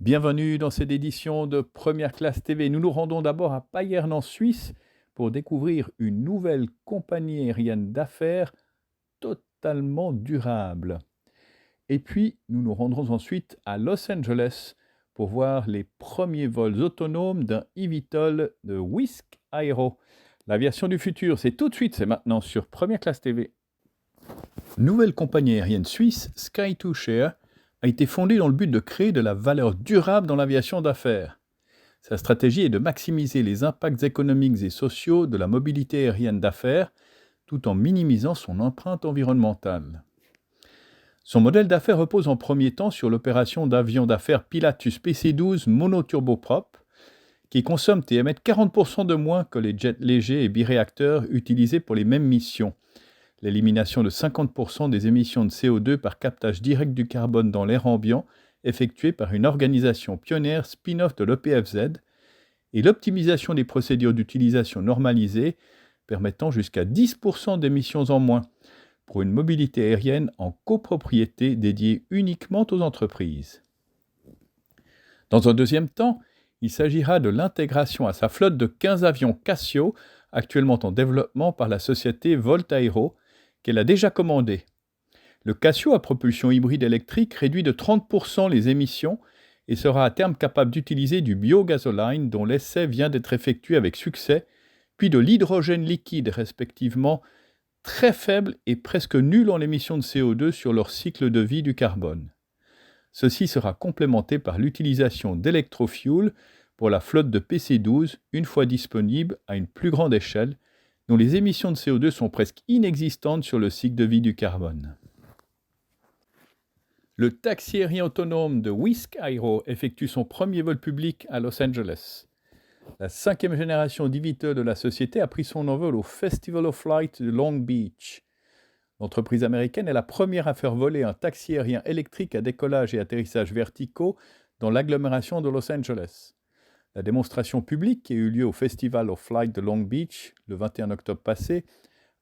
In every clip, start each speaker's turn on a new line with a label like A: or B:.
A: Bienvenue dans cette édition de Première Classe TV. Nous nous rendons d'abord à Payerne en Suisse pour découvrir une nouvelle compagnie aérienne d'affaires totalement durable. Et puis, nous nous rendrons ensuite à Los Angeles pour voir les premiers vols autonomes d'un eVTOL de Wisk Aero. L'aviation du futur, c'est tout de suite, c'est maintenant sur Première Classe TV. Nouvelle compagnie aérienne suisse, Sky2Share, a été fondée dans le but de créer de la valeur durable dans l'aviation d'affaires. Sa stratégie est de maximiser les impacts économiques et sociaux de la mobilité aérienne d'affaires, tout en minimisant son empreinte environnementale. Son modèle d'affaires repose en premier temps sur l'opération d'avions d'affaires Pilatus PC-12 monoturboprop, qui consomment et émettent 40% de moins que les jets légers et biréacteurs utilisés pour les mêmes missions. L'élimination de 50% des émissions de CO2 par captage direct du carbone dans l'air ambiant, effectuée par une organisation pionnière spin-off de l'EPFZ, et l'optimisation des procédures d'utilisation normalisées, permettant jusqu'à 10% d'émissions en moins, pour une mobilité aérienne en copropriété dédiée uniquement aux entreprises. Dans un deuxième temps, il s'agira de l'intégration à sa flotte de 15 avions Casio, actuellement en développement par la société Voltaero, qu'elle a déjà commandé. Le Casio à propulsion hybride électrique réduit de 30% les émissions et sera à terme capable d'utiliser du biogasoline dont l'essai vient d'être effectué avec succès, puis de l'hydrogène liquide respectivement très faible et presque nul en émissions de CO2 sur leur cycle de vie du carbone. Ceci sera complémenté par l'utilisation d'électrofuel pour la flotte de PC-12 une fois disponible à une plus grande échelle, dont les émissions de CO2 sont presque inexistantes sur le cycle de vie du carbone. Le taxi aérien autonome de Wisk Aero effectue son premier vol public à Los Angeles. La 5e génération d'eVTOL de la société a pris son envol au Festival of Flight de Long Beach. L'entreprise américaine est la première à faire voler un taxi aérien électrique à décollage et atterrissage verticaux dans l'agglomération de Los Angeles. La démonstration publique qui a eu lieu au Festival of Flight de Long Beach le 21 octobre passé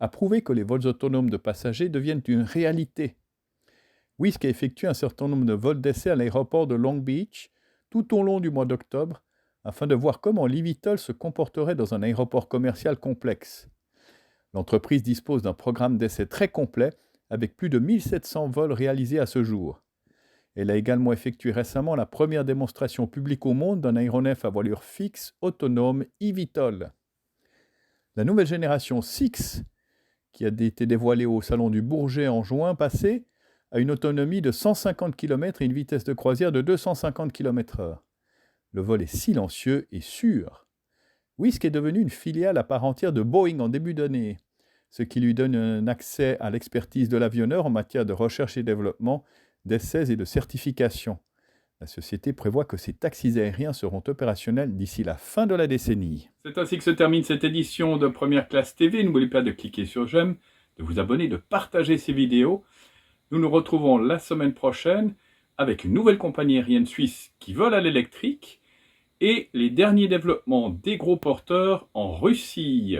A: a prouvé que les vols autonomes de passagers deviennent une réalité. Wisk a effectué un certain nombre de vols d'essai à l'aéroport de Long Beach tout au long du mois d'octobre afin de voir comment l'eVTOL se comporterait dans un aéroport commercial complexe. L'entreprise dispose d'un programme d'essai très complet avec plus de 1700 vols réalisés à ce jour. Elle a également effectué récemment la première démonstration publique au monde d'un aéronef à voilure fixe autonome eVTOL. La nouvelle génération 6, qui a été dévoilée au Salon du Bourget en juin passé, a une autonomie de 150 km et une vitesse de croisière de 250 km/h. Le vol est silencieux et sûr. Wisk est devenu une filiale à part entière de Boeing en début d'année, ce qui lui donne un accès à l'expertise de l'avionneur en matière de recherche et développement, d'essais et de certification. La société prévoit que ces taxis aériens seront opérationnels d'ici la fin de la décennie. C'est ainsi que se termine cette édition de Première Classe TV. N'oubliez pas de cliquer sur j'aime, de vous abonner, de partager ces vidéos. Nous nous retrouvons la semaine prochaine avec une nouvelle compagnie aérienne suisse qui vole à l'électrique et les derniers développements des gros porteurs en Russie.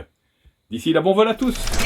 A: D'ici là, bon vol à tous!